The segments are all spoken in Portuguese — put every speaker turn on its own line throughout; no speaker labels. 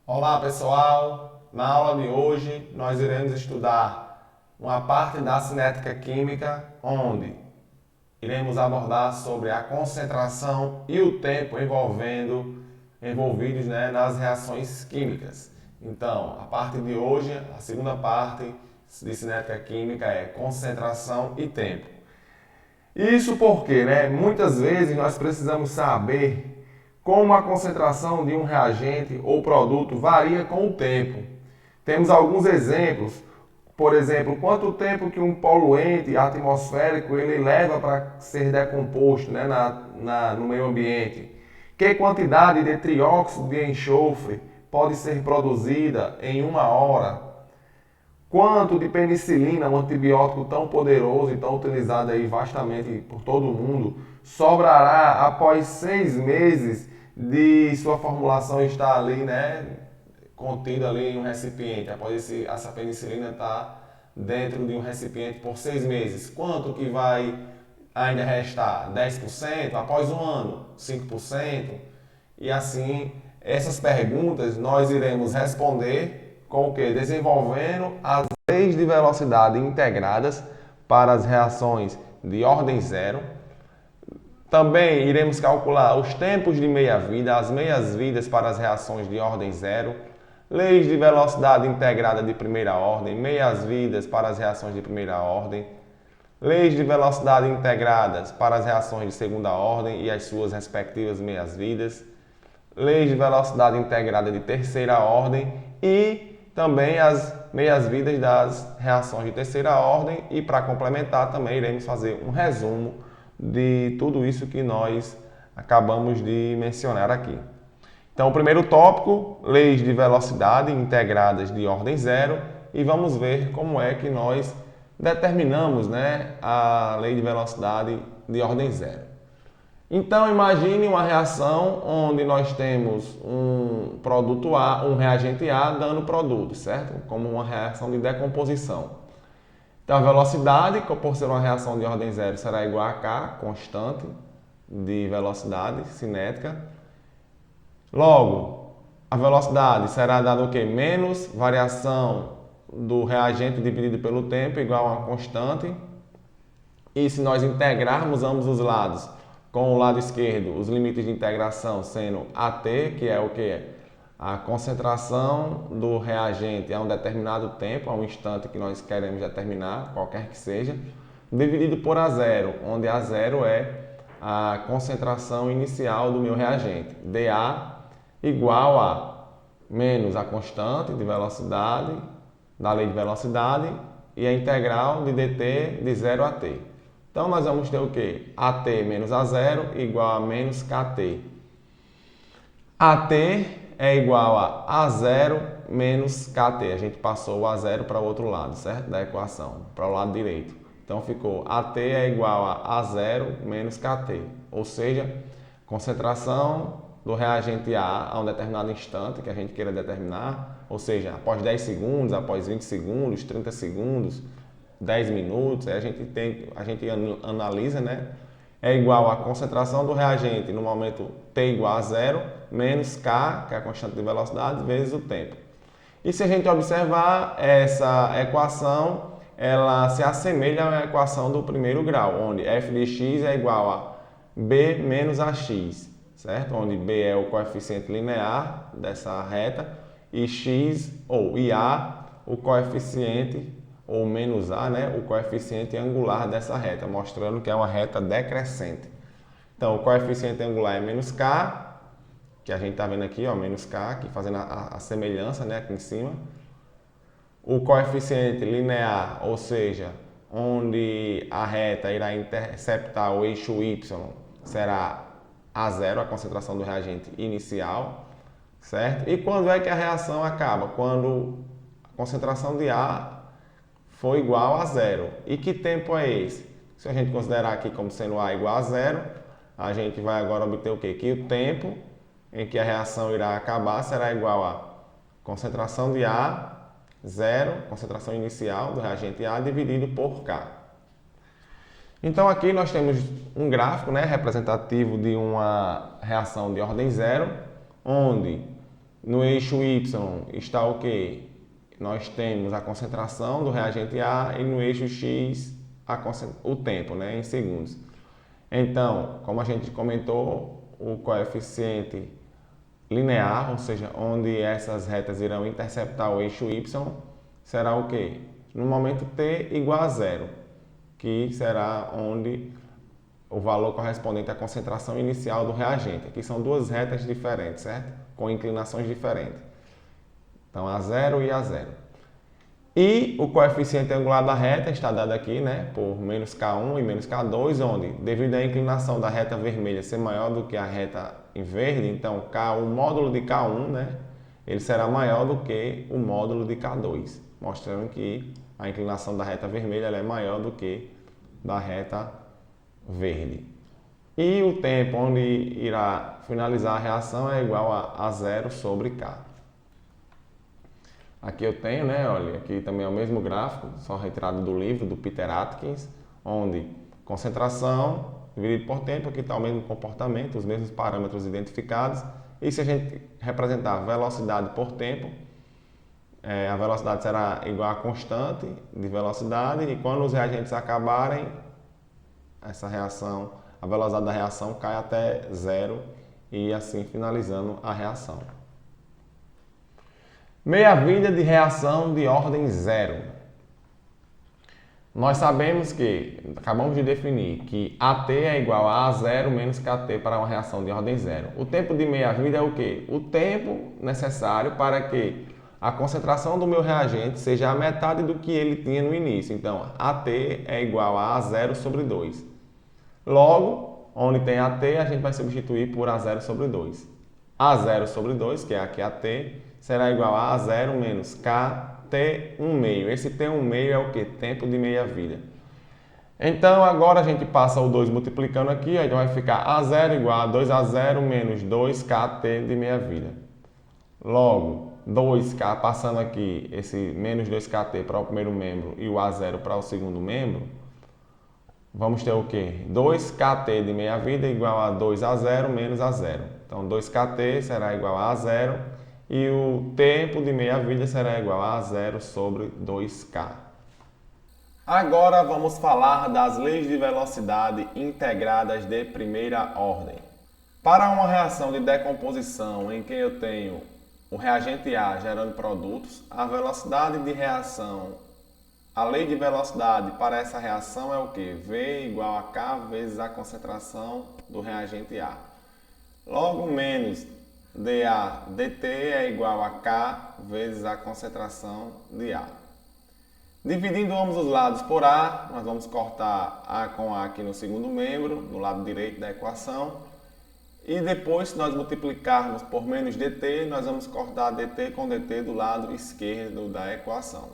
Olá pessoal, na aula de hoje nós iremos estudar uma parte da cinética química onde iremos abordar sobre a concentração e o tempo envolvidos nas reações químicas. Então, a parte de hoje, a segunda parte de cinética química é concentração e tempo. Isso porque, muitas vezes nós precisamos saber como a concentração de um reagente ou produto varia com o tempo. Temos alguns exemplos, por exemplo, quanto tempo que um poluente atmosférico ele leva para ser decomposto no meio ambiente, que quantidade de trióxido de enxofre pode ser produzida em uma hora, quanto de penicilina, um antibiótico tão poderoso e tão utilizado aí vastamente por todo mundo, sobrará após 6 meses de sua formulação estar ali, contida ali em um recipiente, após essa penicilina estar dentro de um recipiente por 6 meses. Quanto que vai ainda restar? 10%? Após um ano? 5%? E assim, essas perguntas nós iremos responder com o quê? Desenvolvendo as leis de velocidade integradas para as reações de ordem zero. Também iremos calcular os tempos de meia-vida, as meias-vidas para as reações de ordem zero, leis de velocidade integrada de primeira ordem, meias-vidas para as reações de primeira ordem, leis de velocidade integradas para as reações de segunda ordem e as suas respectivas meias-vidas, leis de velocidade integrada de terceira ordem e também as meias-vidas das reações de terceira ordem. E para complementar também iremos fazer um resumo de tudo isso que nós acabamos de mencionar aqui. Então, o primeiro tópico, leis de velocidade integradas de ordem zero, e vamos ver como é que nós determinamos a lei de velocidade de ordem zero. Então, imagine uma reação onde nós temos um produto A, um reagente A dando produto, certo? Como uma reação de decomposição. Então, a velocidade, por ser uma reação de ordem zero, será igual a K, constante de velocidade cinética. Logo, a velocidade será dada o quê? Menos variação do reagente dividido pelo tempo igual a uma constante. E se nós integrarmos ambos os lados, com o lado esquerdo, os limites de integração sendo AT, que é o que? A concentração do reagente a um determinado tempo, a um instante que nós queremos determinar, qualquer que seja, dividido por A0, onde A0 é a concentração inicial do meu reagente. dA igual a menos a constante de velocidade, da lei de velocidade, e a integral de dt de 0 a t. Então, nós vamos ter o quê? AT menos A0 igual a menos KT. AT é igual a A0 menos KT. A gente passou o A0 para o outro lado, certo? Da equação, para o lado direito. Então, ficou AT é igual a A0 menos KT. Ou seja, concentração do reagente a um determinado instante que a gente queira determinar, ou seja, após 10 segundos, após 20 segundos, 30 segundos, 10 minutos, a gente analisa, é igual a concentração do reagente no momento t igual a 0, menos k, que é a constante de velocidade, vezes o tempo. E se a gente observar essa equação, ela se assemelha à equação do primeiro grau, onde f de x é igual a b menos ax, certo? Onde b é o coeficiente linear dessa reta e x e a o coeficiente ou menos a, o coeficiente angular dessa reta, mostrando que é uma reta decrescente. Então, o coeficiente angular é menos k, que a gente está vendo aqui, menos k, aqui fazendo a semelhança, aqui em cima. O coeficiente linear, ou seja, onde a reta irá interceptar o eixo y, será A0, a concentração do reagente inicial, certo? E quando é que a reação acaba? Quando a concentração de A for igual a 0. E que tempo é esse? Se a gente considerar aqui como sendo A igual a 0, a gente vai agora obter o quê? Que o tempo em que a reação irá acabar será igual a concentração de A, 0, concentração inicial do reagente A, dividido por K. Então aqui nós temos um gráfico representativo de uma reação de ordem zero, onde No eixo Y está o quê? Nós temos a concentração do reagente A e no eixo X o tempo, né, em segundos. Então, como a gente comentou, o coeficiente linear, ou seja, onde essas retas irão interceptar o eixo Y, será o quê? No momento t igual a zero, que será onde o valor correspondente à concentração inicial do reagente. Aqui são duas retas diferentes, certo? Com inclinações diferentes. Então, A0 e A0. E o coeficiente angular da reta está dado aqui, né, por menos K1 e menos K2, onde, devido à inclinação da reta vermelha ser maior do que a reta em verde, então o módulo de K1, né, ele será maior do que o módulo de K2, mostrando que a inclinação da reta vermelha ela é maior do que da reta verde. E o tempo onde irá finalizar a reação é igual a zero sobre K. Aqui eu tenho, né, olha, aqui também é o mesmo gráfico, só retirado do livro do Peter Atkins, onde concentração dividido por tempo, aqui está o mesmo comportamento, os mesmos parâmetros identificados. E se a gente representar velocidade por tempo, a velocidade será igual a constante de velocidade e quando os reagentes acabarem, essa reação, a velocidade da reação cai até zero e assim finalizando a reação. Meia-vida de reação de ordem zero. Nós sabemos que, acabamos de definir, que AT é igual a A0 menos KT para uma reação de ordem zero. O tempo de meia-vida é o quê? O tempo necessário para que a concentração do meu reagente seja a metade do que ele tinha no início. Então, AT é igual a A0 sobre 2. Logo, onde tem AT, a gente vai substituir por A0 sobre 2. A0 sobre 2, que é aqui AT, será igual a A0 menos KT 1 meio. Esse T 1 meio é o que? Tempo de meia-vida. Então, agora a gente passa o 2 multiplicando aqui, então vai ficar A0 igual a 2A0 menos 2KT de meia-vida. Logo, 2K passando aqui, esse menos 2KT para o primeiro membro e o A0 para o segundo membro, vamos ter o quê? 2KT de meia-vida igual a 2A0 menos A0. Então, 2KT será igual a A0 e o tempo de meia-vida será igual a 0 sobre 2K. Agora vamos falar das leis de velocidade integradas de primeira ordem. Para uma reação de decomposição em que eu tenho o reagente A gerando produtos, a velocidade de reação, a lei de velocidade para essa reação é o que? V igual a K vezes a concentração do reagente A. Logo, menos dA dt é igual a K vezes a concentração de A. Dividindo ambos os lados por A, nós vamos cortar A com A aqui no segundo membro, do lado direito da equação. E depois, se nós multiplicarmos por menos dt, nós vamos cortar dt com dt do lado esquerdo da equação.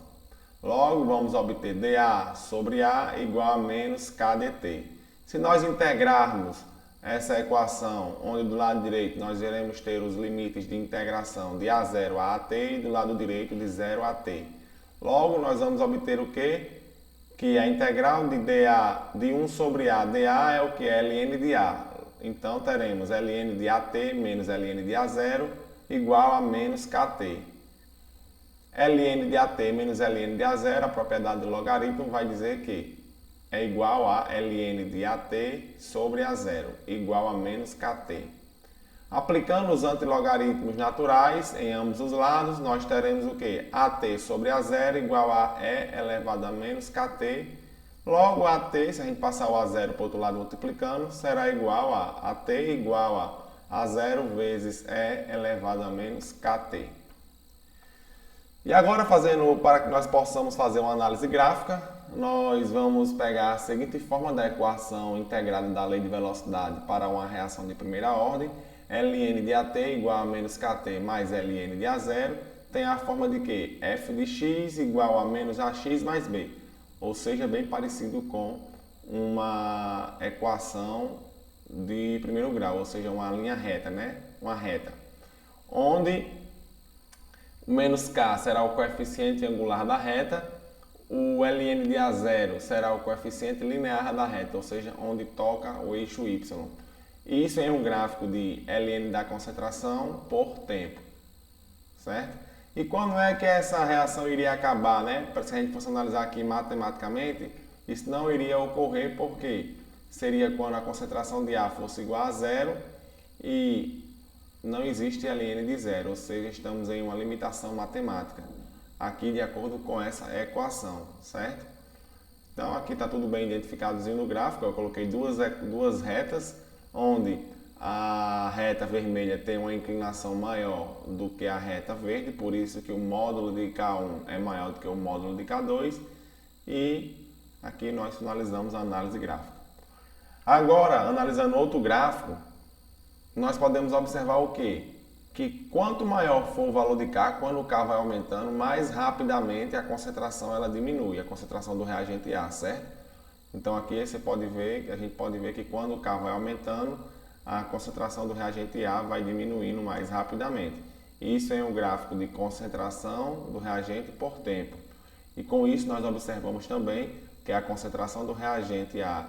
Logo, vamos obter dA sobre A igual a menos kdt. Se nós integrarmos essa equação, onde do lado direito nós iremos ter os limites de integração de A0 a AT e do lado direito de 0 a T. Logo, nós vamos obter o quê? Que a integral de dA de 1 sobre A dA é o que? ln de A. Então, teremos ln de AT menos ln de A0 igual a menos KT. ln de AT menos ln de A0, a propriedade do logaritmo vai dizer que é igual a ln de AT sobre A0, igual a menos KT. Aplicando os antilogaritmos naturais em ambos os lados, nós teremos o que? AT sobre A0 igual a E elevado a menos KT. Logo, AT, se a gente passar o A0 para o outro lado multiplicando, será igual a AT igual a A0 vezes E elevado a menos KT. E agora, para que nós possamos fazer uma análise gráfica, nós vamos pegar a seguinte forma da equação integrada da lei de velocidade para uma reação de primeira ordem. ln de AT igual a menos KT mais ln de A0 tem a forma de que f de x igual a menos ax mais b. Ou seja, bem parecido com uma equação de primeiro grau, ou seja, uma linha reta, né? Uma reta. Onde o menos k será o coeficiente angular da reta, o ln de A0 será o coeficiente linear da reta, ou seja, onde toca o eixo y. Isso em um gráfico de ln da concentração por tempo. certo? E quando é que essa reação iria acabar, né? Se a gente fosse analisar aqui matematicamente, isso não iria ocorrer porque seria quando a concentração de A fosse igual a zero e não existe LN de zero, ou seja, estamos em uma limitação matemática, aqui de acordo com essa equação, certo? Então aqui está tudo bem identificadozinho no gráfico, eu coloquei duas retas, onde a reta vermelha tem uma inclinação maior do que a reta verde, por isso que o módulo de K1 é maior do que o módulo de K2, e aqui nós finalizamos a análise gráfica. Agora, analisando outro gráfico, nós podemos observar o quê? Que quanto maior for o valor de K, quando o K vai aumentando, mais rapidamente a concentração ela diminui, a concentração do reagente A, certo? Então aqui a gente pode ver que quando o K vai aumentando, a concentração do reagente A vai diminuindo mais rapidamente. Isso é um gráfico de concentração do reagente por tempo. E com isso nós observamos também que a concentração do reagente A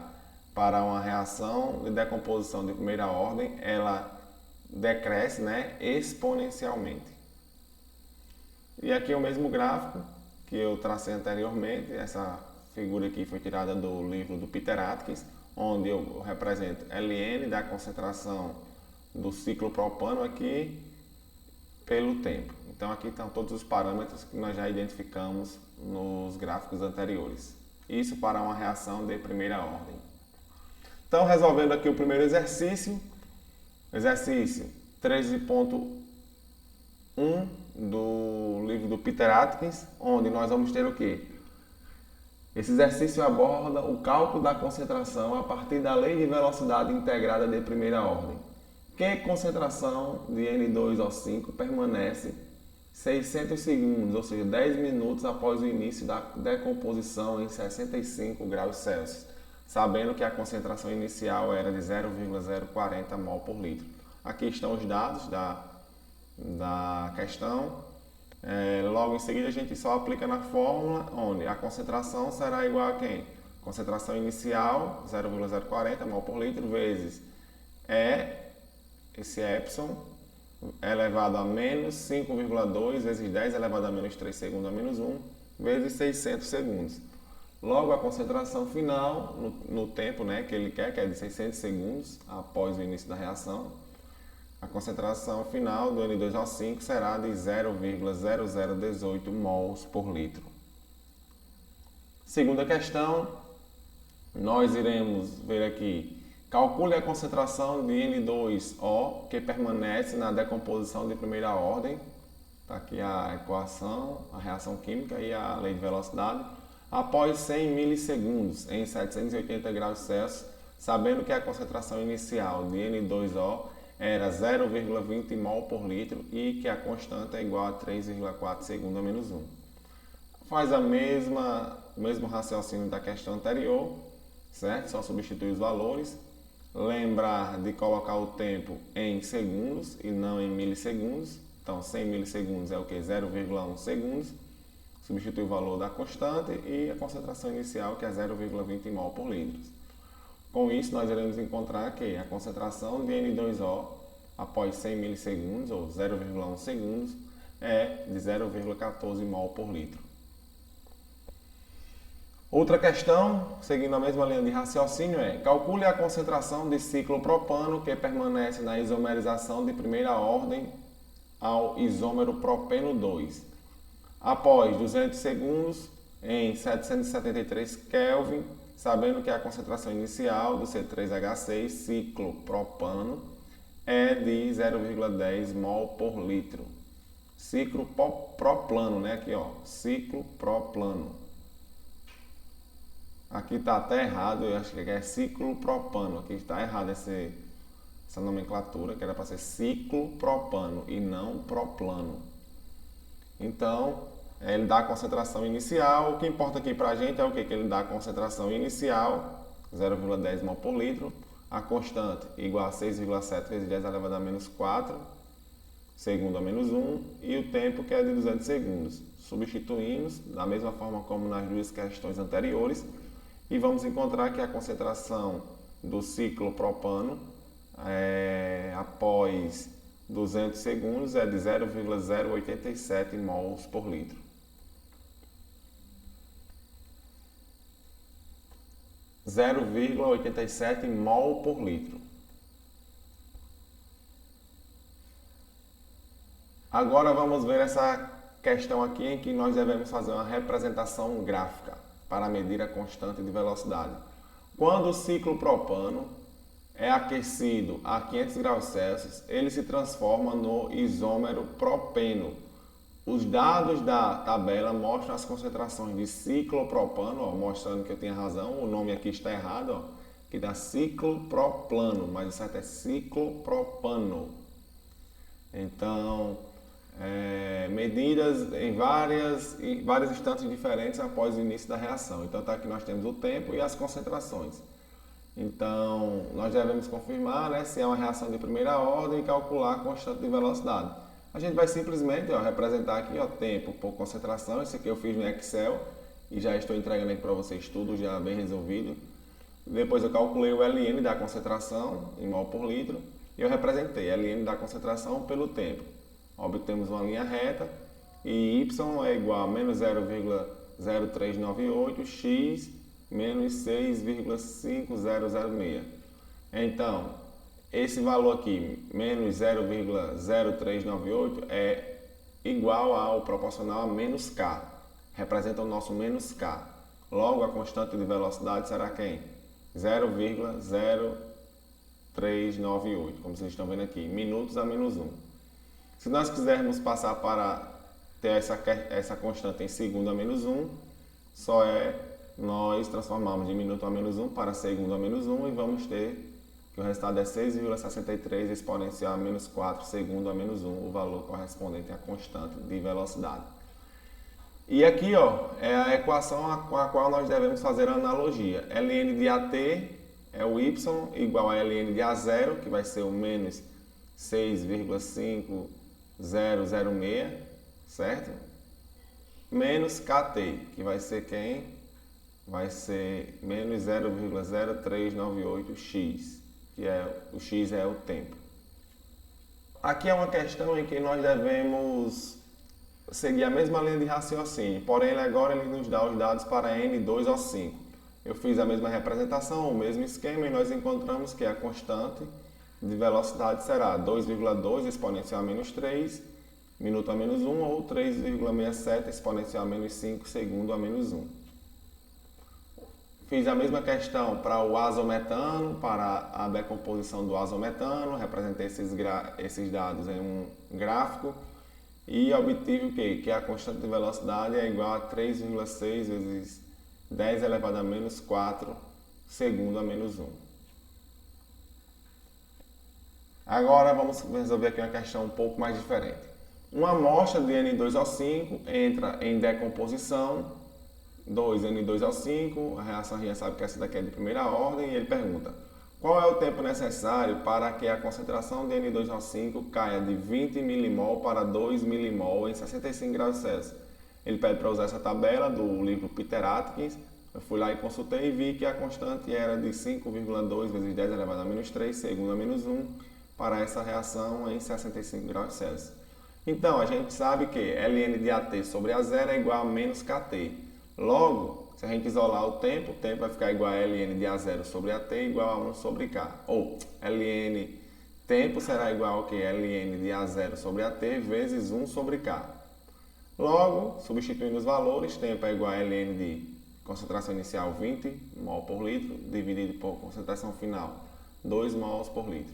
para uma reação de decomposição de primeira ordem, ela decresce, né, exponencialmente. E aqui é o mesmo gráfico que eu tracei anteriormente. Essa figura aqui foi tirada do livro do Peter Atkins, onde eu represento Ln da concentração do ciclo propano aqui pelo tempo. Então aqui estão todos os parâmetros que nós já identificamos nos gráficos anteriores. Isso para uma reação de primeira ordem. Então, resolvendo aqui o primeiro exercício 13.1 do livro do Peter Atkins, onde nós vamos ter o quê? Esse exercício aborda o cálculo da concentração a partir da lei de velocidade integrada de primeira ordem. Que concentração de N2O5 permanece 600 segundos, ou seja, 10 minutos após o início da decomposição em 65 graus Celsius, sabendo que a concentração inicial era de 0,040 mol por litro. Aqui estão os dados da questão. Logo em seguida a gente só aplica na fórmula, onde a concentração será igual a quem? Concentração inicial, 0,040 mol por litro, vezes esse epsilon, elevado a menos 5,2 vezes 10 elevado a menos 3 segundo a menos 1, vezes 600 segundos. Logo, a concentração final, no tempo, né, que ele quer, que é de 600 segundos após o início da reação, a concentração final do N2O5 será de 0,0018 mols por litro. Segunda questão, nós iremos ver aqui, calcule a concentração de N2O que permanece na decomposição de primeira ordem. Está aqui a equação, a reação química e a lei de velocidade. Após 100 milissegundos em 780 graus Celsius, sabendo que a concentração inicial de N2O era 0,20 mol por litro e que a constante é igual a 3,4 segundo a menos 1. Faz o mesmo raciocínio da questão anterior, certo? Só substitui os valores. Lembrar de colocar o tempo em segundos e não em milissegundos. Então, 100 milissegundos é o que? 0,1 segundos. Substitui o valor da constante e a concentração inicial, que é 0,20 mol por litro. Com isso, nós iremos encontrar que a concentração de N2O após 100 milissegundos, ou 0,1 segundos, é de 0,14 mol por litro. Outra questão, seguindo a mesma linha de raciocínio, calcule a concentração de ciclopropano que permanece na isomerização de primeira ordem ao isômero propeno 2. Após 200 segundos, em 773 Kelvin, sabendo que a concentração inicial do C3H6 ciclopropano é de 0,10 mol por litro. Ciclo proplano, né? Aqui, ó, ciclo proplano. Aqui está até errado, eu acho que é ciclo propano. Aqui está errado essa nomenclatura, que era para ser ciclo propano e não proplano. Então, ele dá a concentração inicial. O que importa aqui para a gente é o que? Que ele dá a concentração inicial, 0,10 mol por litro. A constante igual a 6,7 vezes 10 elevado a menos 4, segundo a menos 1. E o tempo, que é de 200 segundos. Substituímos, da mesma forma como nas duas questões anteriores. E vamos encontrar que a concentração do ciclo propano, após 200 segundos é de 0,087 mols por litro. - 0,87 mol por litro. Agora vamos ver essa questão aqui em que nós devemos fazer uma representação gráfica para medir a constante de velocidade. Quando o ciclo propano é aquecido a 500 graus Celsius, ele se transforma no isômero propeno. Os dados da tabela mostram as concentrações de ciclopropano, ó, mostrando que eu tinha razão, o nome aqui está errado, ó, que dá cicloproplano, mas o certo é ciclopropano. Então, medidas em vários instantes diferentes após o início da reação. Então, tá aqui nós temos o tempo e as concentrações. Então, nós devemos confirmar, né, se é uma reação de primeira ordem e calcular a constante de velocidade. A gente vai simplesmente representar aqui tempo por concentração. Isso aqui eu fiz no Excel e já estou entregando aqui para vocês tudo já bem resolvido. Depois eu calculei o Ln da concentração em mol por litro e eu representei Ln da concentração pelo tempo. Obtemos uma linha reta e y é igual a menos 0,0398 x menos 6,5006. Então, esse valor aqui, menos 0,0398, é igual ao proporcional a menos k. Representa o nosso menos k. Logo, a constante de velocidade será quem? 0,0398, como vocês estão vendo aqui, minutos a menos 1. Se nós quisermos passar para ter essa constante em segundo a menos 1, só nós transformamos de minuto a menos 1 para segundo a menos 1 e vamos ter que o resultado é 6,63 exponencial a menos 4 segundo a menos 1, o valor correspondente à constante de velocidade. E aqui é a equação com a qual nós devemos fazer a analogia. Ln de AT é o y igual a Ln de A0, que vai ser o menos 6,5006, certo? Menos KT, que vai ser quem? Vai ser menos 0,0398x, que o x é o tempo. Aqui é uma questão em que nós devemos seguir a mesma linha de raciocínio, porém agora ele nos dá os dados para N2O5. Eu fiz a mesma representação, o mesmo esquema, e nós encontramos que a constante de velocidade será 2,2 exponencial a menos 3, minuto a menos 1, ou 3,67 exponencial a menos 5, segundo a menos 1. Fiz a mesma questão para o azometano, para a decomposição do azometano, representei esses dados em um gráfico e obtive o quê? Que a constante de velocidade é igual a 3,6 vezes 10 elevado a menos 4, segundo a menos 1. Agora vamos resolver aqui uma questão um pouco mais diferente. Uma amostra de N2O5 entra em decomposição, 2N2O5, a reação a gente sabe que essa daqui é de primeira ordem, e ele pergunta: qual é o tempo necessário para que a concentração de N2O5 caia de 20 milimol para 2 milimol em 65 graus Celsius? Ele pede para usar essa tabela do livro Peter Atkins. Eu fui lá e consultei e vi que a constante era de 5,2 vezes 10 elevado a menos 3, segundo a menos 1, para essa reação em 65 graus Celsius. Então, a gente sabe que Ln de AT sobre A0 é igual a menos KT. Logo, se a gente isolar o tempo vai ficar igual a Ln de A0 sobre AT igual a 1 sobre K. Ou Ln tempo será igual ao que? Ln de A0 sobre AT vezes 1 sobre K. Logo, substituindo os valores, tempo é igual a Ln de concentração inicial 20 mol por litro, dividido por concentração final 2 mols por litro,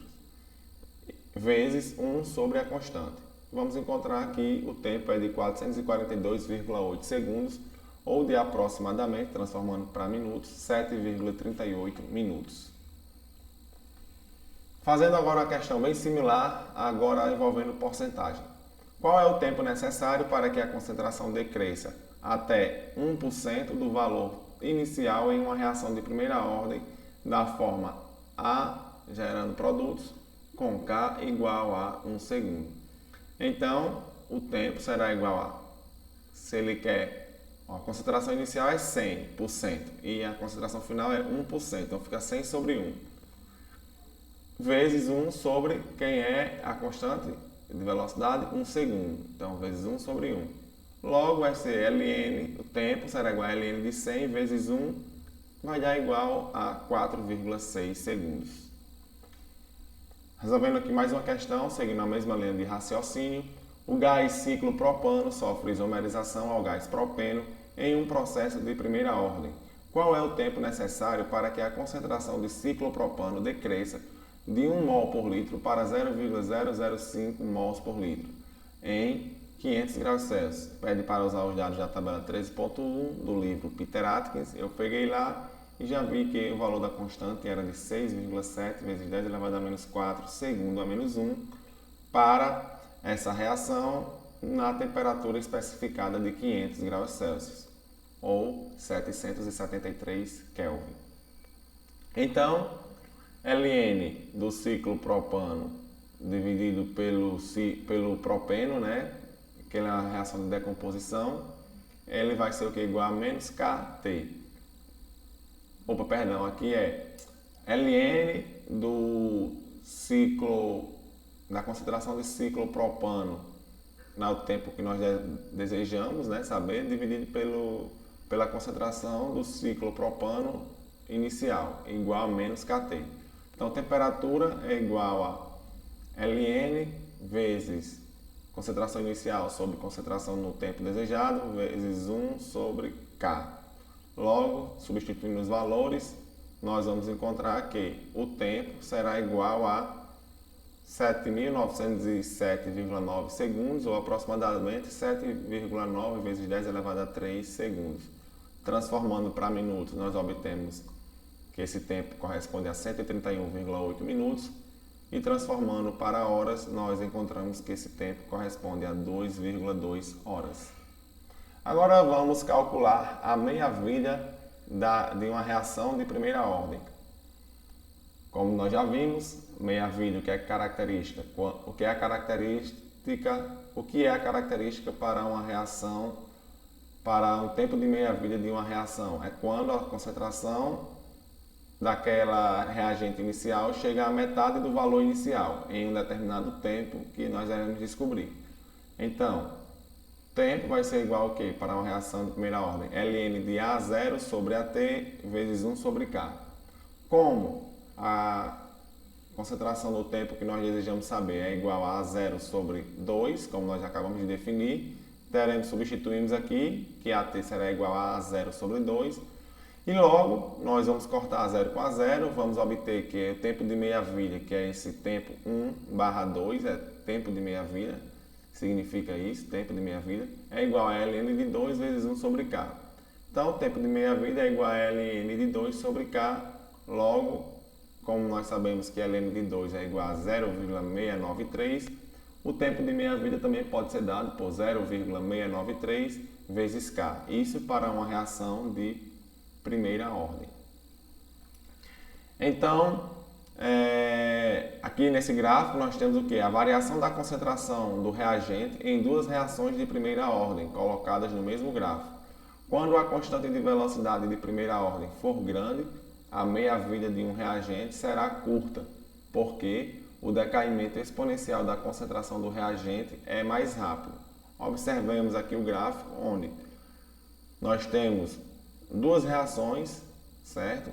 vezes 1 sobre a constante. Vamos encontrar que o tempo é de 442,8 segundos, ou de aproximadamente, transformando para minutos, 7,38 minutos. Fazendo agora uma questão bem similar, agora envolvendo porcentagem. Qual é o tempo necessário para que a concentração decresça até 1% do valor inicial em uma reação de primeira ordem da forma A, gerando produtos, com K igual a 1 segundo? Então, o tempo será igual a, se ele quer, a concentração inicial é 100% e a concentração final é 1%, então fica 100 sobre 1, vezes 1 sobre quem é a constante? de velocidade, 1 segundo. Então, vezes 1 sobre 1. Logo, vai ser ln, o tempo será igual a ln de 100 vezes 1, vai dar igual a 4,6 segundos. Resolvendo aqui mais uma questão, seguindo a mesma linha de raciocínio, o gás ciclo propano sofre isomerização ao gás propeno em um processo de primeira ordem. Qual é o tempo necessário para que a concentração de ciclopropano decresça de 1 mol por litro para 0,005 mols por litro em 500 graus Celsius? Pede para usar os dados da tabela 13.1 do livro Peter Atkins. Eu peguei lá e já vi que o valor da constante era de 6,7 vezes 10 elevado a menos 4 segundo a menos 1 para essa reação na temperatura especificada de 500 graus Celsius, ou 773 Kelvin. Então, ln do ciclo propano dividido pelo propeno, né? Aquela reação de decomposição, ele vai ser o que? Igual a menos kT. Opa, perdão, aqui é ln do ciclo, da concentração de ciclopropano no tempo que nós desejamos, né, saber, dividido pela concentração do ciclopropano inicial, igual a menos kT. Então, temperatura é igual a ln vezes concentração inicial sobre concentração no tempo desejado, vezes 1 sobre K. Logo, substituindo os valores, nós vamos encontrar que o tempo será igual a 7.907,9 segundos, ou aproximadamente 7,9 vezes 10 elevado a 3 segundos. Transformando para minutos, nós obtemos que esse tempo corresponde a 131,8 minutos. E transformando para horas, nós encontramos que esse tempo corresponde a 2,2 horas. Agora vamos calcular a meia-vida de uma reação de primeira ordem. Como nós já vimos, meia-vida, o que é característica? O que é a característica para uma reação, para um tempo de meia-vida de uma reação? É quando a concentração daquela reagente inicial chega à metade do valor inicial, em um determinado tempo que nós iremos descobrir. Então, tempo vai ser igual ao que para uma reação de primeira ordem? ln de A0 sobre AT vezes 1 sobre K. Como a concentração do tempo que nós desejamos saber é igual a A0 sobre 2, como nós acabamos de definir, substituímos aqui que AT será igual a A0 sobre 2, e logo nós vamos cortar A0 com A0, vamos obter que o tempo de meia-vida, que é esse tempo 1/2, é tempo de meia-vida, significa isso, tempo de meia-vida, é igual a ln de 2 vezes 1 sobre K. Então, o tempo de meia-vida é igual a ln de 2 sobre K, logo, como nós sabemos que ln de 2 é igual a 0,693, o tempo de meia-vida também pode ser dado por 0,693 vezes K. Isso para uma reação de primeira ordem. Então, aqui nesse gráfico nós temos o que? A variação da concentração do reagente em duas reações de primeira ordem, colocadas no mesmo gráfico. Quando a constante de velocidade de primeira ordem for grande, a meia-vida de um reagente será curta, porque o decaimento exponencial da concentração do reagente é mais rápido. Observemos aqui o gráfico onde nós temos duas reações, certo?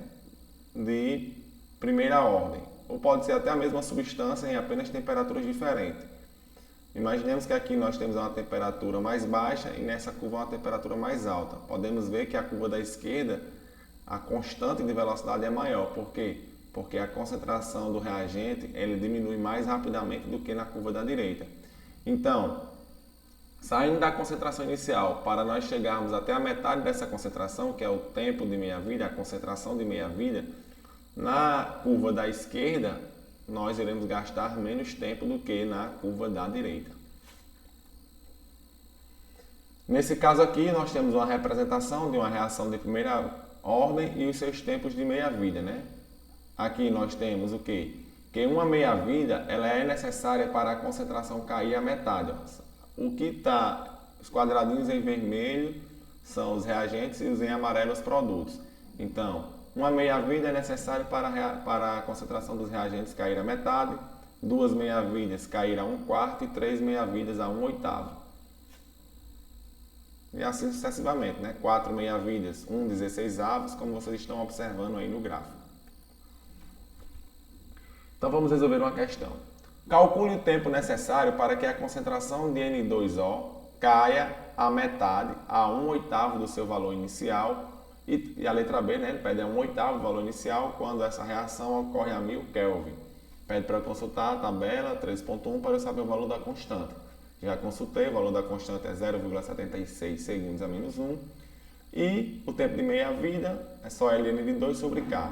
De primeira ordem, ou pode ser até a mesma substância em apenas temperaturas diferentes. Imaginemos que aqui nós temos uma temperatura mais baixa e nessa curva uma temperatura mais alta. Podemos ver que a curva da esquerda, a constante de velocidade é maior. Por quê? Porque a concentração do reagente ele diminui mais rapidamente do que na curva da direita. Então, saindo da concentração inicial para nós chegarmos até a metade dessa concentração, que é o tempo de meia-vida, a concentração de meia-vida, na curva da esquerda, nós iremos gastar menos tempo do que na curva da direita. Nesse caso aqui, nós temos uma representação de uma reação de primeira ordem e os seus tempos de meia-vida, né? Aqui nós temos o quê? Que uma meia-vida ela é necessária para a concentração cair à metade. O que está, os quadradinhos em vermelho são os reagentes e os em amarelo os produtos. Então, uma meia-vida é necessária para a concentração dos reagentes cair à metade 2 meia-vidas cair a 1/4 e 3 meia-vidas a 1/8. E assim sucessivamente, né? 4 meia-vidas, 1/16, como vocês estão observando aí no gráfico. Então vamos resolver uma questão. Calcule o tempo necessário para que a concentração de N2O caia a metade, a 1/8 do seu valor inicial. E a letra B, né? Ele pede a 1/8 do valor inicial quando essa reação ocorre a 1000 Kelvin. Pede para eu consultar a tabela 3.1 para eu saber o valor da constante. Já consultei, o valor da constante é 0,76 segundos a menos 1. E o tempo de meia-vida é só ln de 2 sobre K.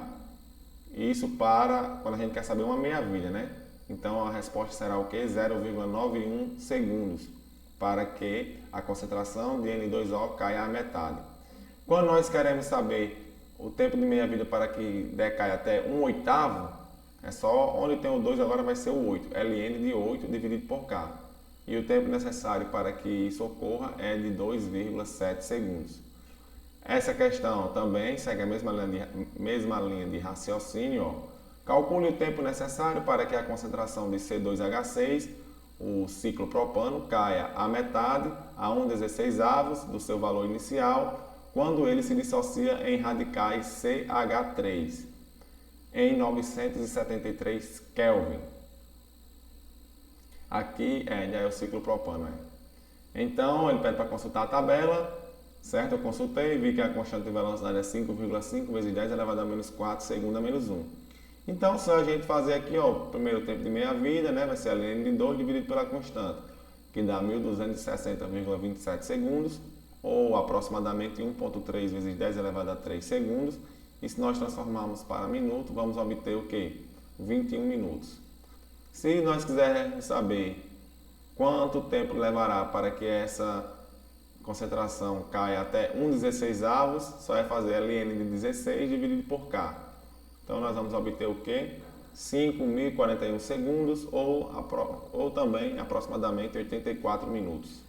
Isso para quando a gente quer saber uma meia-vida, né? Então a resposta será o quê? 0,91 segundos para que a concentração de N2O caia à metade. Quando nós queremos saber o tempo de meia-vida para que decaia até 1/8, é só onde tem o 2 agora vai ser o 8, ln de 8 dividido por K. E o tempo necessário para que isso ocorra é de 2,7 segundos. Essa questão também segue a mesma linha de raciocínio. Ó. Calcule o tempo necessário para que a concentração de C2H6, o ciclo propano, caia à metade, a 1/16 do seu valor inicial, quando ele se dissocia em radicais CH3, em 973 Kelvin. Aqui já é o ciclo propano. Então, ele pede para consultar a tabela, certo? Eu consultei e vi que a constante de velocidade é 5,5 vezes 10 elevado a menos 4 segundo a menos 1. Então, só a gente fazer aqui, ó, o primeiro tempo de meia-vida, né? Vai ser ln de 2 dividido pela constante, que dá 1.260,27 segundos, ou aproximadamente 1,3 vezes 10 elevado a 3 segundos. E se nós transformarmos para minuto, vamos obter o quê? 21 minutos. Se nós quisermos saber quanto tempo levará para que essa concentração caia até 1/16, só é fazer ln de 16 dividido por K. Então nós vamos obter o quê? 5.041 segundos ou também aproximadamente 84 minutos.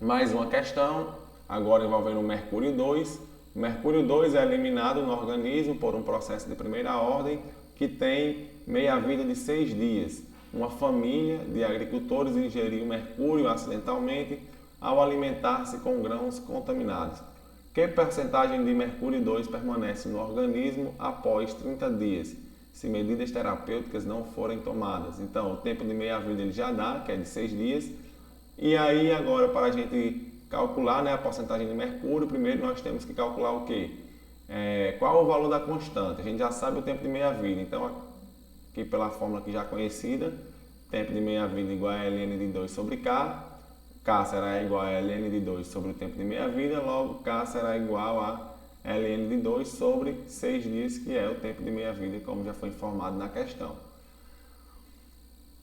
Mais uma questão, agora envolvendo o mercúrio 2. O mercúrio 2 é eliminado no organismo por um processo de primeira ordem que tem meia-vida de 6 dias. Uma família de agricultores ingeriu mercúrio acidentalmente ao alimentar-se com grãos contaminados. Que percentagem de mercúrio 2 permanece no organismo após 30 dias, se medidas terapêuticas não forem tomadas? Então, o tempo de meia-vida ele já dá, que é de 6 dias. E aí, agora, para a gente calcular, né, a porcentagem de mercúrio, primeiro nós temos que calcular o quê? Qual o valor da constante? A gente já sabe o tempo de meia-vida. Então, aqui pela fórmula que já conhecida, tempo de meia-vida igual a ln de 2 sobre K. K será igual a ln de 2 sobre o tempo de meia-vida, logo K será igual a ln de 2 sobre 6 dias, que é o tempo de meia-vida, como já foi informado na questão.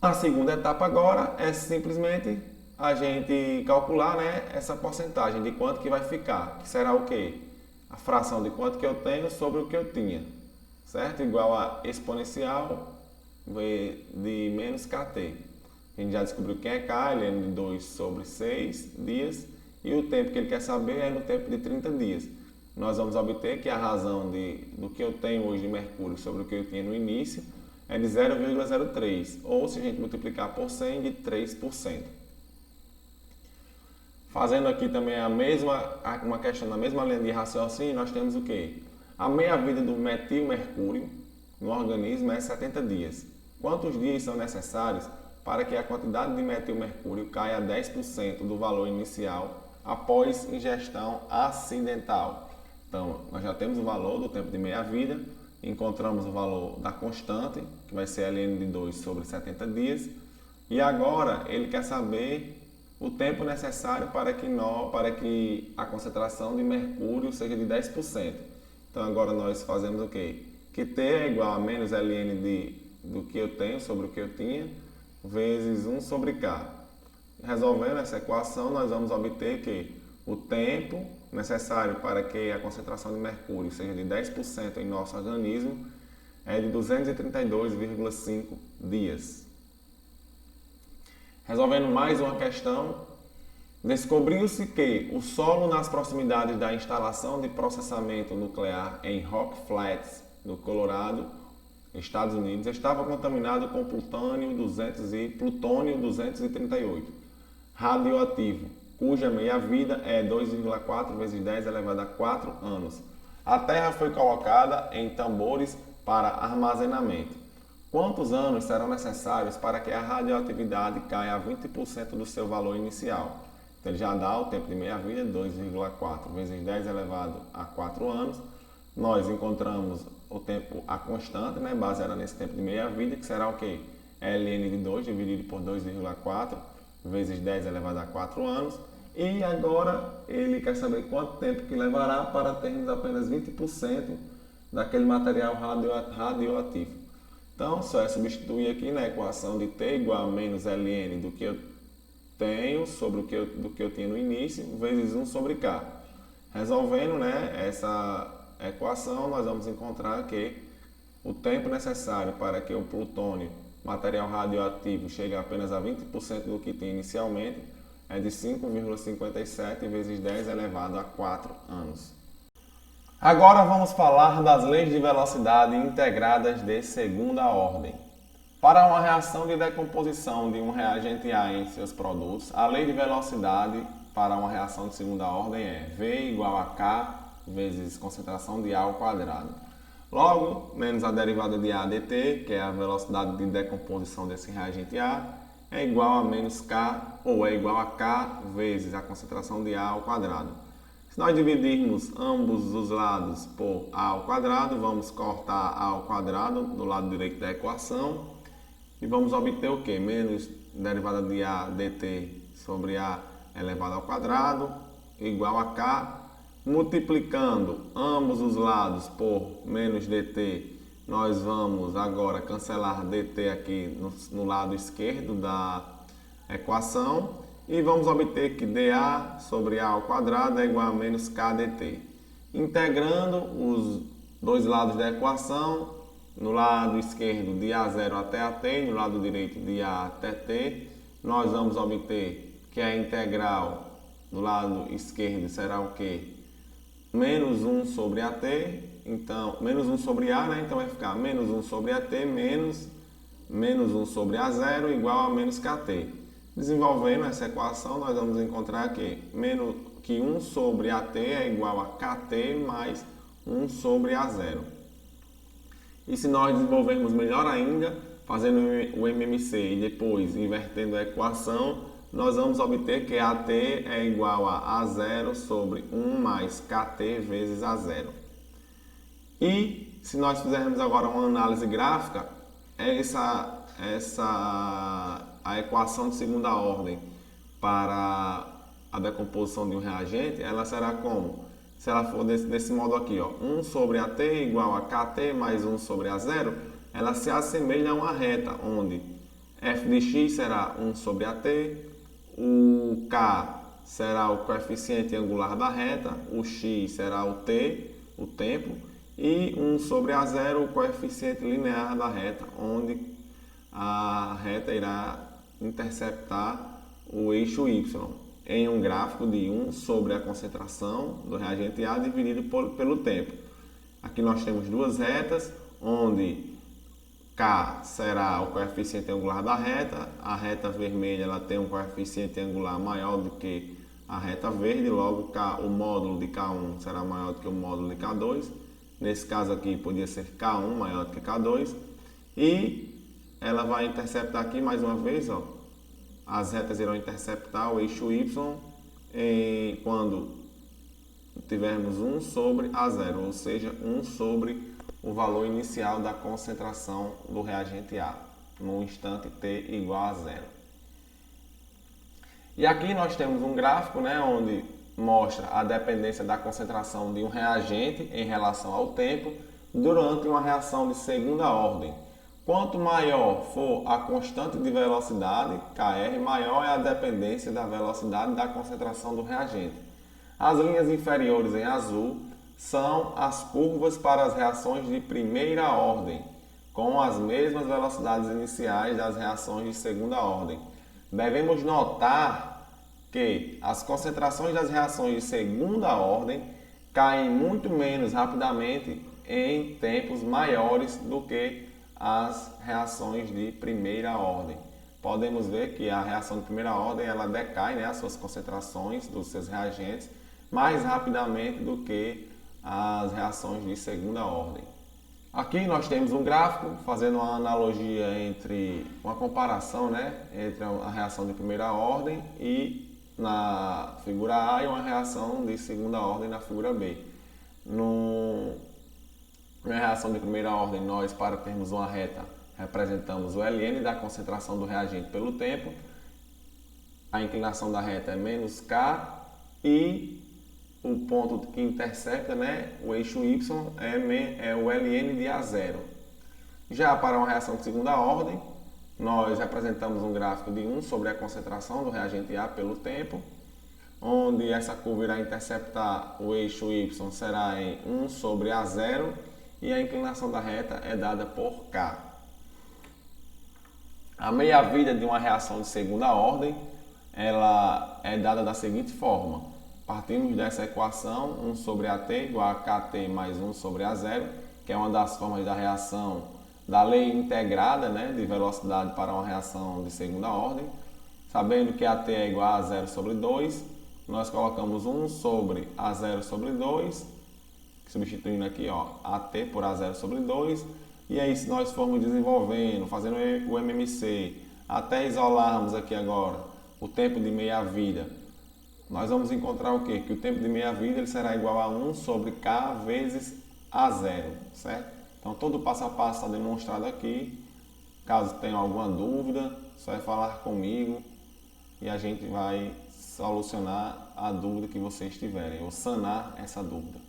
A segunda etapa agora é simplesmente a gente calcular, né, essa porcentagem de quanto que vai ficar, que será o quê? A fração de quanto que eu tenho sobre o que eu tinha, certo? Igual a exponencial de menos kt. A gente já descobriu quem é K, ln de 2 sobre 6 dias, e o tempo que ele quer saber é no tempo de 30 dias. Nós vamos obter que a razão do que eu tenho hoje de mercúrio sobre o que eu tinha no início é de 0,03, ou se a gente multiplicar por 100, de 3%. Fazendo aqui também uma questão na mesma linha de raciocínio, nós temos o quê? A meia-vida do metilmercúrio no organismo é 70 dias. Quantos dias são necessários para que a quantidade de metilmercúrio caia a 10% do valor inicial após ingestão acidental? Então, nós já temos o valor do tempo de meia-vida, encontramos o valor da constante, que vai ser ln de 2 sobre 70 dias, e agora ele quer saber o tempo necessário para que a concentração de mercúrio seja de 10%. Então agora nós fazemos o quê? Que T é igual a menos ln do que eu tenho sobre o que eu tinha, vezes 1 sobre K. Resolvendo essa equação, nós vamos obter que o tempo necessário para que a concentração de mercúrio seja de 10% em nosso organismo é de 232,5 dias. Resolvendo mais uma questão, descobriu-se que o solo nas proximidades da instalação de processamento nuclear em Rock Flats, no Colorado, Estados Unidos, estava contaminado com plutônio 238, radioativo, cuja meia-vida é 2,4 vezes 10 elevado a 4 anos. A Terra foi colocada em tambores para armazenamento. Quantos anos serão necessários para que a radioatividade caia a 20% do seu valor inicial? Então, ele já dá o tempo de meia-vida, 2,4 vezes 10 elevado a 4 anos. Nós encontramos o tempo, a constante, né, baseada nesse tempo de meia-vida, que será o quê? ln de 2 dividido por 2,4 vezes 10 elevado a 4 anos. E agora ele quer saber quanto tempo que levará para termos apenas 20% daquele material radioativo. Então, só é substituir aqui na equação de T igual a menos ln do que eu tenho sobre do que eu tinha no início, vezes 1 sobre K. Resolvendo, né, essa equação, nós vamos encontrar que o tempo necessário para que o plutônio, material radioativo, chegue apenas a 20% do que tinha inicialmente é de 5,57 vezes 10 elevado a 4 anos. Agora vamos falar das leis de velocidade integradas de segunda ordem. Para uma reação de decomposição de um reagente A em seus produtos, a lei de velocidade para uma reação de segunda ordem é V igual a K vezes concentração de A ao quadrado. Logo, menos a derivada de A dt, que é a velocidade de decomposição desse reagente A, é igual a menos K, ou é igual a K vezes a concentração de A ao quadrado. Se nós dividirmos ambos os lados por A ao quadrado, vamos cortar A ao quadrado do lado direito da equação e vamos obter o quê? Menos derivada de A dt sobre A elevado ao quadrado igual a K. Multiplicando ambos os lados por menos dt, nós vamos agora cancelar dt aqui no lado esquerdo da equação e vamos obter que dA sobre A ao quadrado é igual a menos kdt. Integrando os dois lados da equação, no lado esquerdo de A0 até AT, no lado direito de A até T, nós vamos obter que a integral do lado esquerdo será o quê? Menos 1 sobre AT, então, menos 1 sobre A, né? Então vai ficar menos 1 sobre AT menos 1 sobre A0 igual a menos KT. Desenvolvendo essa equação, nós vamos encontrar que 1 sobre AT é igual a KT mais 1 sobre A0. E se nós desenvolvermos melhor ainda, fazendo o MMC e depois invertendo a equação, nós vamos obter que AT é igual a A0 sobre 1 mais KT vezes A0. E se nós fizermos agora uma análise gráfica, a equação de segunda ordem para a decomposição de um reagente, ela será como? Se ela for desse modo aqui, ó, 1 sobre AT igual a KT mais 1 sobre A0, ela se assemelha a uma reta, onde f de x será 1 sobre AT, o K será o coeficiente angular da reta, o x será o t, o tempo, e 1 sobre A0, o coeficiente linear da reta, onde a reta irá interceptar o eixo y, em um gráfico de 1 sobre a concentração do reagente A dividido pelo tempo. Aqui nós temos duas retas, onde K será o coeficiente angular da reta, a reta vermelha ela tem um coeficiente angular maior do que a reta verde, logo o módulo de K1 será maior do que o módulo de K2. Nesse caso aqui podia ser K1 maior do que K2. E ela vai interceptar aqui mais uma vez, ó, as retas irão interceptar o eixo Y quando tivermos 1 sobre A0, ou seja, 1 sobre o valor inicial da concentração do reagente A, no instante t igual a 0. E aqui nós temos um gráfico, né, onde mostra a dependência da concentração de um reagente em relação ao tempo durante uma reação de segunda ordem. Quanto maior for a constante de velocidade, Kr, maior é a dependência da velocidade da concentração do reagente. As linhas inferiores em azul são as curvas para as reações de primeira ordem, com as mesmas velocidades iniciais das reações de segunda ordem. Devemos notar que as concentrações das reações de segunda ordem caem muito menos rapidamente em tempos maiores do que as reações de primeira ordem. Podemos ver que a reação de primeira ordem ela decai, né, as suas concentrações dos seus reagentes mais rapidamente do que as reações de segunda ordem. Aqui nós temos um gráfico fazendo uma analogia entre uma comparação, né, entre a reação de primeira ordem e na figura A e uma reação de segunda ordem na figura B. Na reação de primeira ordem, nós, para termos uma reta, representamos o ln da concentração do reagente pelo tempo. A inclinação da reta é menos k e o ponto que intercepta, né, o eixo y, é o ln de A0. Já para uma reação de segunda ordem, nós representamos um gráfico de 1 sobre a concentração do reagente A pelo tempo, onde essa curva irá interceptar o eixo y será em 1 sobre A0 e a inclinação da reta é dada por k. A meia-vida de uma reação de segunda ordem ela é dada da seguinte forma. Partimos dessa equação, 1 sobre AT igual a KT mais 1 sobre A0, que é uma das formas da reação da lei integrada, né, de velocidade para uma reação de segunda ordem. Sabendo que AT é igual a 0 sobre 2, nós colocamos 1 sobre A0 sobre 2, substituindo aqui ó, AT por A0 sobre 2, e aí se nós formos desenvolvendo, fazendo o MMC, até isolarmos aqui agora o tempo de meia-vida, nós vamos encontrar o quê? Que o tempo de meia-vida ele será igual a 1 sobre K vezes A0, certo? Então todo o passo a passo está demonstrado aqui. Caso tenha alguma dúvida, só é falar comigo e a gente vai solucionar a dúvida que vocês tiverem, ou sanar essa dúvida.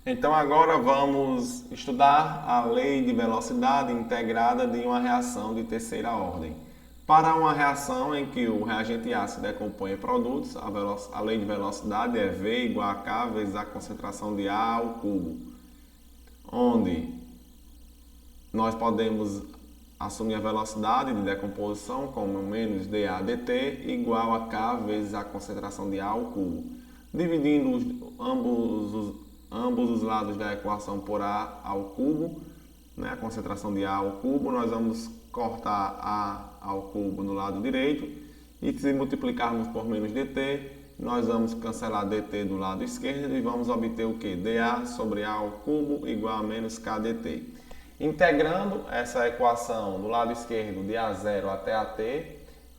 Então agora vamos estudar a lei de velocidade integrada de uma reação de terceira ordem. Para uma reação em que o reagente A se decompõe em produtos, a lei de velocidade é V igual a K vezes a concentração de A ao cubo, onde nós podemos assumir a velocidade de decomposição como menos dA dt igual a K vezes a concentração de A ao cubo. Dividindo ambos os lados da equação por A ao cubo, né, a concentração de A ao cubo, nós vamos cortar A ao cubo no lado direito e se multiplicarmos por menos dt, nós vamos cancelar dt do lado esquerdo e vamos obter o que? dA sobre A ao cubo igual a menos kdt. Integrando essa equação do lado esquerdo de A0 até AT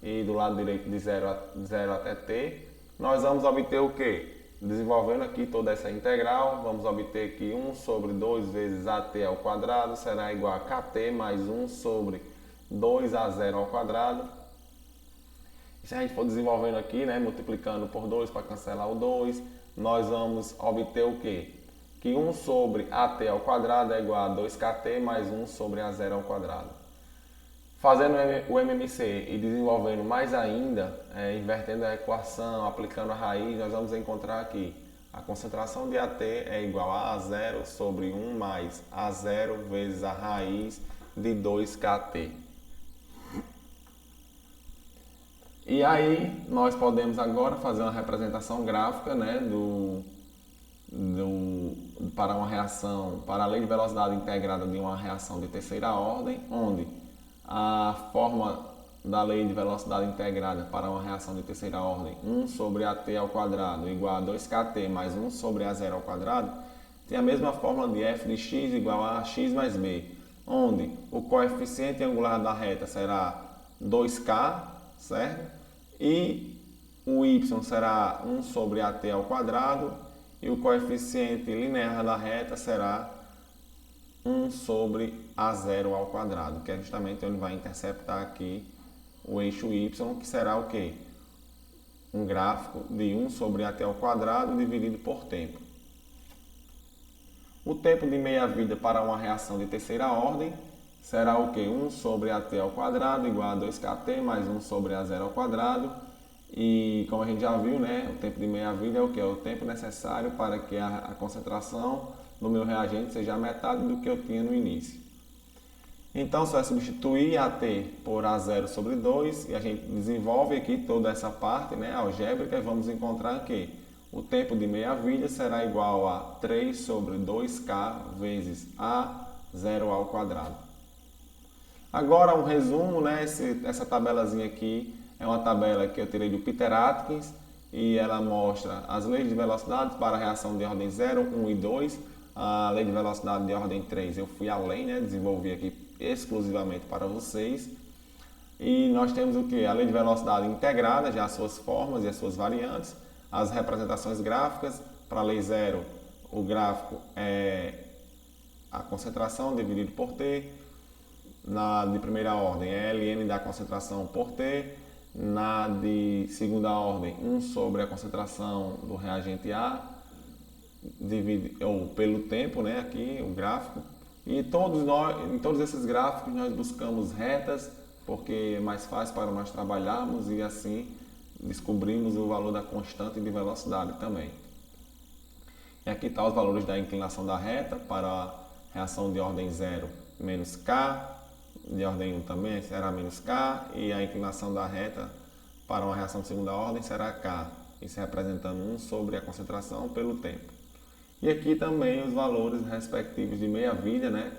e do lado direito de 0 até t, nós vamos obter o que? Desenvolvendo aqui toda essa integral, vamos obter que 1 sobre 2 vezes AT ao quadrado será igual a KT mais 1 sobre 2A0 ao quadrado. E se a gente for desenvolvendo aqui, né, multiplicando por 2 para cancelar o 2, nós vamos obter o quê? Que 1 sobre AT ao quadrado é igual a 2KT mais 1 sobre A0 ao quadrado. Fazendo o MMC e desenvolvendo mais ainda, invertendo a equação, aplicando a raiz, nós vamos encontrar aqui a concentração de AT é igual a A0 sobre 1 mais A0 vezes a raiz de 2KT. E aí nós podemos agora fazer uma representação gráfica, né, para uma reação, para a lei de velocidade integrada de uma reação de terceira ordem, onde a forma da lei de velocidade integrada para uma reação de terceira ordem, 1 sobre AT ao quadrado igual a 2KT mais 1 sobre A0 ao quadrado, tem a mesma fórmula de f de x igual a x mais b, onde o coeficiente angular da reta será 2k, certo? E o y será 1 sobre AT ao quadrado e o coeficiente linear da reta será 1 sobre A0 ao quadrado, que é justamente onde vai interceptar aqui o eixo y, que será o quê? Um gráfico de 1 sobre AT ao quadrado dividido por tempo. O tempo de meia-vida para uma reação de terceira ordem será o quê? 1 sobre AT ao quadrado igual a 2KT mais 1 sobre A0 ao quadrado. E como a gente já viu, né, o tempo de meia-vida é o que? É o tempo necessário para que a concentração do meu reagente seja a metade do que eu tinha no início. Então, só é substituir AT por A0 sobre 2 e a gente desenvolve aqui toda essa parte, né, algébrica, e vamos encontrar que o tempo de meia-vida será igual a 3 sobre 2K vezes A0 ao quadrado. Agora um resumo, né? Essa tabelazinha aqui é uma tabela que eu tirei do Peter Atkins e ela mostra as leis de velocidade para a reação de ordem 0, 1 e 2. A lei de velocidade de ordem 3 eu fui além, né? Desenvolvi aqui exclusivamente para vocês. E nós temos o que? A lei de velocidade integrada, já as suas formas e as suas variantes, as representações gráficas. Para a lei 0, o gráfico é a concentração dividido por T. Na de primeira ordem é ln da concentração por T. Na de segunda ordem, 1 sobre a concentração do reagente A, ou pelo tempo, né, aqui o gráfico. E em todos esses gráficos nós buscamos retas, porque é mais fácil para nós trabalharmos e assim descobrimos o valor da constante de velocidade também. E aqui estão os valores da inclinação da reta para a reação de ordem 0 menos K, de ordem 1 também será menos K, e a inclinação da reta para uma reação de segunda ordem será K, isso representando 1 sobre a concentração pelo tempo. E aqui também os valores respectivos de meia-vida, né?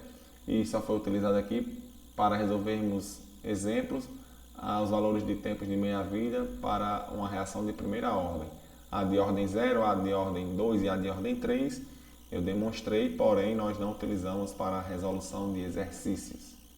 E só foi utilizado aqui para resolvermos exemplos, os valores de tempos de meia-vida para uma reação de primeira ordem. A de ordem 0, a de ordem 2 e a de ordem 3 eu demonstrei, porém nós não utilizamos para a resolução de exercícios.